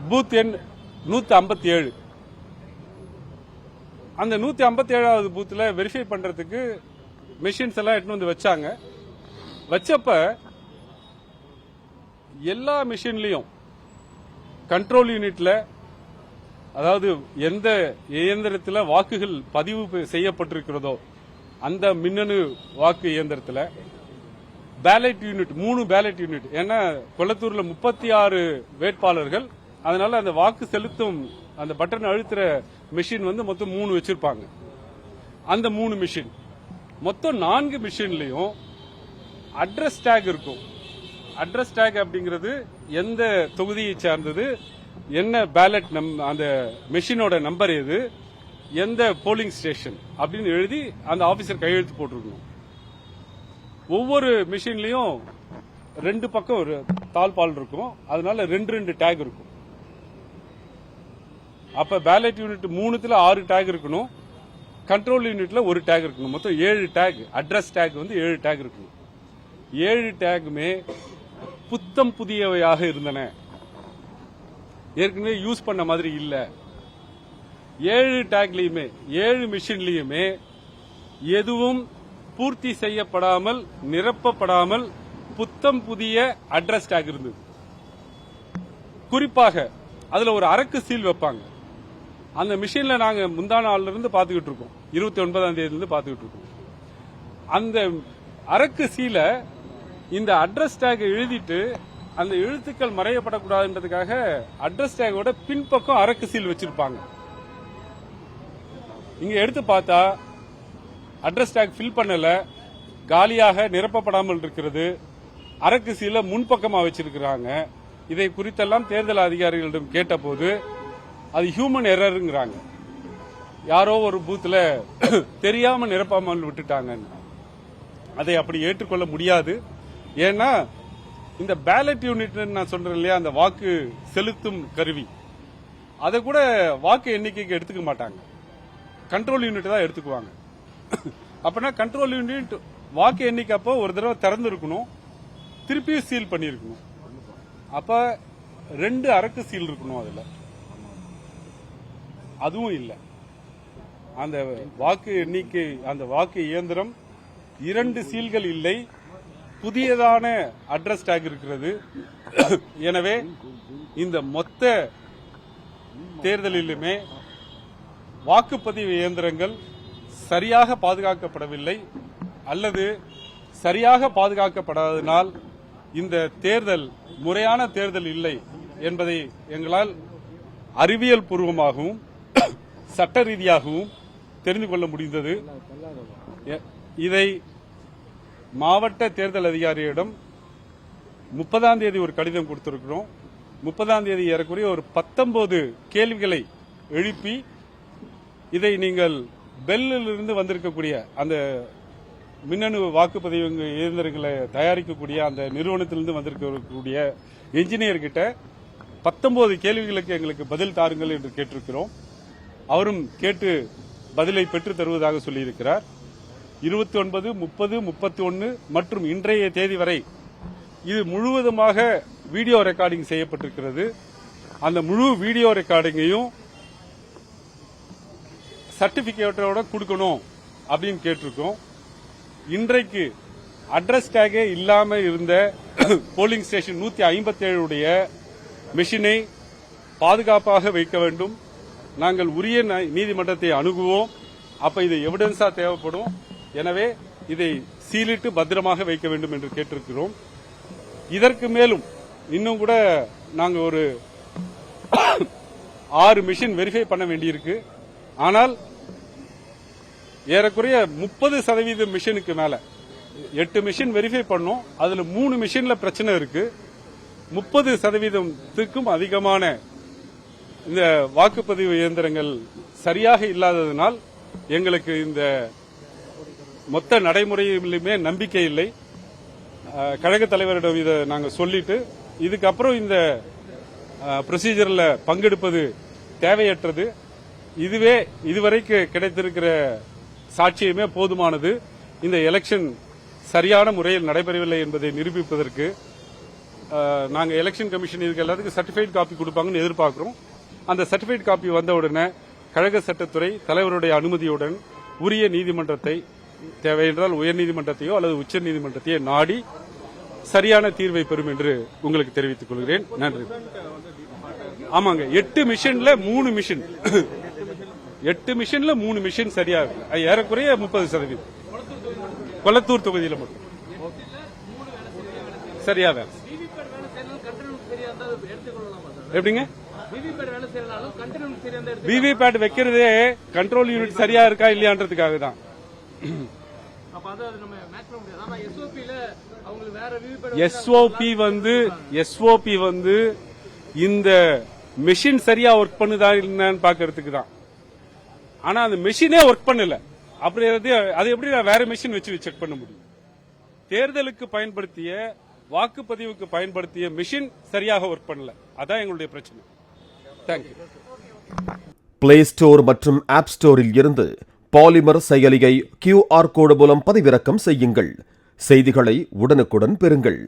Booth எண் 157. அந்த 157வது பூத்துல verify பண்றதுக்கு மெஷின்ஸ் எல்லாம் எடுத்து வந்து வச்சாங்க. வச்சப்ப எல்லா மெஷின்லயும் கண்ட்ரோல் யூனிட்ல, அதாவது எந்த இயந்திரத்தில் வாக்குகள் பதிவு செய்யப்பட்டிருக்கிறதோ அந்த மின்னணு வாக்கு இயந்திரத்தில் பேலட் யூனிட் 3 பேலட் யூனிட், ஏன்னா கொளத்தூர்ல 36 வேட்பாளர்கள், அதனால அந்த வாக்கு செலுத்தும் அந்த பட்டன் அழுத்துற மிஷின் வந்து மொத்தம் 3 வச்சிருப்பாங்க. அந்த 3 மிஷின் மொத்தம் 4 மிஷின்லயும் அட்ரஸ் டேக் இருக்கும். அட்ரஸ் டேக் அப்படிங்கிறது எந்த தொகுதியை சார்ந்தது, என்ன பேலட் அந்த மெஷினோட நம்பர் எது, எந்த போலிங் ஸ்டேஷன் அப்படின்னு எழுதி அந்த ஆபீசர் கையெழுத்து போட்டிருக்கணும். ஒவ்வொரு மிஷின்லயும் 2 பக்கம் ஒரு தாழ்பால் இருக்கும், அதனால 2 டேக் இருக்கும். அப்ப பேலட் யூனிட் 3த்துல 6 டேக் இருக்கணும், கண்ட்ரோல் யூனிட்ல 1 டேக் இருக்கணும். மொத்தம் 7 டேக். அட்ரஸ் டேக் வந்து 7 டேக் இருக்கணும். 7 டேக்குமே புத்தம் புதியவையாக இருந்தன, ஏற்கனவே யூஸ் பண்ண மாதிரி இல்ல. 7 டேக்லயுமே 7 மிஷின்லயுமே எதுவும் பூர்த்தி செய்யப்படாமல், நிரப்பப்படாமல் புத்தம் புதிய அட்ரஸ் டேக் இருந்தது. குறிப்பாக அதுல ஒரு அரக்கு சீல் வைப்பாங்க. அந்த மிஷின்ல நாங்க முந்தா நாள்ல இருந்து பாத்துக்கிட்டு இருக்கோம், 29ஆம் தேதியில இருந்து பாத்துக்கிட்டு இருக்கோம். அந்த அரக்கு சீல இந்த அட்ரஸ் டேக் எழுதிட்டு அந்த எழுத்துக்கள் மறையப்படக்கூடாதுன்றதுக்காக அட்ரஸ் டேகோட பின்பக்கம் அரக்கு சீல் வச்சிருப்பாங்க. இங்க எடுத்து பார்த்தா அட்ரஸ் டேக் ஃபில் பண்ணல, காலியாக நிரப்பப்படாமல் இருக்கிறது. அரக்கு சீல முன்பக்கமா வச்சிருக்கிறாங்க. இதை குறித்தெல்லாம் தேர்தல் அதிகாரிகளிடம் கேட்டபோது அது ஹியூமன் எரருங்கிறாங்க. யாரோ ஒரு பூத்துல தெரியாம நிரப்பாமல் விட்டுட்டாங்க. அதை அப்படி ஏற்றுக்கொள்ள முடியாது. ஏன்னா இந்த பேலட் யூனிட் நான் சொல்றேன் இல்லையா, அந்த வாக்கு செலுத்தும் கருவி, அதை கூட வாக்கு எண்ணிக்கைக்கு எடுத்துக்க மாட்டாங்க, கண்ட்ரோல் யூனிட் தான் எடுத்துக்குவாங்க. அப்பனா கண்ட்ரோல் யூனிட் வாக்கு எண்ணிக்கை அப்போ ஒரு தடவை திறந்து இருக்கணும், திருப்பியும் சீல் பண்ணிருக்கணும். அப்ப 2 அரக்கு சீல் இருக்கணும் அதுல. அதுவும் இல்ல. அந்த வாக்கு எண்ணிக்கை, அந்த வாக்கு இயந்திரம் 2 சீல்கள் இல்லை, புதியதான அட்ரஸ் டேக் இருக்கிறது. எனவே இந்த மொத்த தேர்தலிலுமே வாக்குப்பதிவு இயந்திரங்கள் சரியாக பாதுகாக்கப்படவில்லை, அல்லது சரியாக பாதுகாக்கப்படாததினால் இந்த தேர்தல் முறையான தேர்தல் இல்லை என்பதை எங்களால் அறிவியல் பூர்வமாகவும் சட்ட ரீதியாகவும் தெரிந்து கொள்ள முடிந்தது. இதை மாவட்ட தேர்தல் அதிகாரியிடம் 30ஆம் தேதி ஒரு கடிதம் கொடுத்திருக்கிறோம். 30ஆம் தேதி ஏறக்குறைய ஒரு 19 கேள்விகளை எழுப்பி, இதை நீங்கள் பெல்லிலிருந்து வந்திருக்கக்கூடிய அந்த மின்னணு வாக்குப்பதிவு இயந்திரங்களை தயாரிக்கக்கூடிய அந்த நிறுவனத்திலிருந்து வந்திருக்கக்கூடிய என்ஜினியர் கிட்ட 19 கேள்விகளுக்கு எங்களுக்கு பதில் தாருங்கள் என்று கேட்டிருக்கிறோம். அவரும் கேட்டு பதிலை பெற்று தருவதாக சொல்லியிருக்கிறார். 29, 30, 31 மற்றும் இன்றைய தேதி வரை இது முழுவதுமாக வீடியோ ரெக்கார்டிங் செய்யப்பட்டிருக்கிறது. அந்த முழு வீடியோ ரெக்கார்டிங்கையும் சர்டிபிகேட்டோட கொடுக்கணும் அப்படின்னு கேட்டிருக்கோம். இன்றைக்கு அட்ரஸ் டேகே இல்லாம இருந்த போலிங் ஸ்டேஷன் 157 உடைய மெஷினை பாதுகாப்பாக வைக்க வேண்டும். நாங்கள் உரிய நீதிமன்றத்தை அணுகுவோம். அப்ப இது எவிடன்ஸா தேவைப்படும். எனவே இதை சீலிட்டு பத்திரமாக வைக்க வேண்டும் என்று கேட்டிருக்கிறோம். இதற்கு மேலும் இன்னும் கூட நாங்கள் ஒரு 6 மிஷின் வெரிஃபை பண்ண வேண்டியிருக்கு. ஆனால் ஏறக்குறைய 30% மிஷினுக்கு மேல 8 மிஷின் வெரிஃபை பண்ணோம். அதுல 3 மிஷின்ல பிரச்சனை இருக்கு. 30%க்கும் அதிகமான இந்த வாக்குப்பதிவு இயந்திரங்கள் சரியாக இல்லாததனால் எங்களுக்கு இந்த மொத்த நடைமுறையிலுமே நம்பிக்கை இல்லை. கழக தலைவரிடம் இதை நாங்கள் சொல்லிட்டு, இதுக்கப்புறம் இந்த ப்ரொசீஜர்ல பங்கெடுப்பது தேவையற்றது. இதுவே இதுவரைக்கு கிடைத்திருக்கிற சாட்சியமே போதுமானது. இந்த எலெக்ஷன் சரியான முறையில் நடைபெறவில்லை என்பதை நிரூபிப்பதற்கு நாங்க எலெக்ஷன் கமிஷன் இதுக்கு எல்லாத்துக்கும் சர்டிஃபைட் காப்பி கொடுப்பாங்கன்னு எதிர்பார்க்கிறோம். அந்த சர்டிஃபைட் காப்பி வந்த உடனே கழக சட்டத்துறை தலைவருடைய அனுமதியுடன் உரிய நீதிமன்றத்தை, தேவையென்றால் உயர்நீதிமன்றத்தையோ அல்லது உச்ச நீதிமன்றத்தையோ நாடி சரியான தீர்வை பெறும் என்று உங்களுக்கு தெரிவித்துக் கொள்கிறேன். நன்றி. ஆமாங்க, 8 மிஷின்ல 3 மிஷின் 8 மிஷின்ல 3 மிஷின் சரியா இருக்கு. ஏறக்குறைய 30%. கொளத்தூர் தொகுதியில மட்டும் சரியா வேலை. எப்படிங்க? விவிபேட் வைக்கிறதே கண்ட்ரோல் யூனிட் சரியா இருக்கா இல்லையான்றதுக்காக தான். எஸ்ஓபி வந்து இந்த மெஷின் சரியா ஒர்க் பண்ணுதா இல்லன்னு பாக்கிறதுக்கு தான். ஆனா அந்த மெஷினே ஒர்க் பண்ணல. அப்படி அது எப்படி வேற மெஷின் வச்சு செக் பண்ண முடியும்? தேர்தலுக்கு பயன்படுத்திய, வாக்குப்பதிவுக்கு பயன்படுத்திய மெஷின் சரியாக ஒர்க் பண்ணல. அதான் எங்களுடைய பிரச்சனை. தேங்க்யூ. பிளே ஸ்டோர் மற்றும் ஆப் ஸ்டோரில் இருந்து பாலிமர் செயலியை QR கோடு மூலம் பதிவிறக்கம் செய்யுங்கள். செய்திகளை உடனுக்குடன் பெறுங்கள்.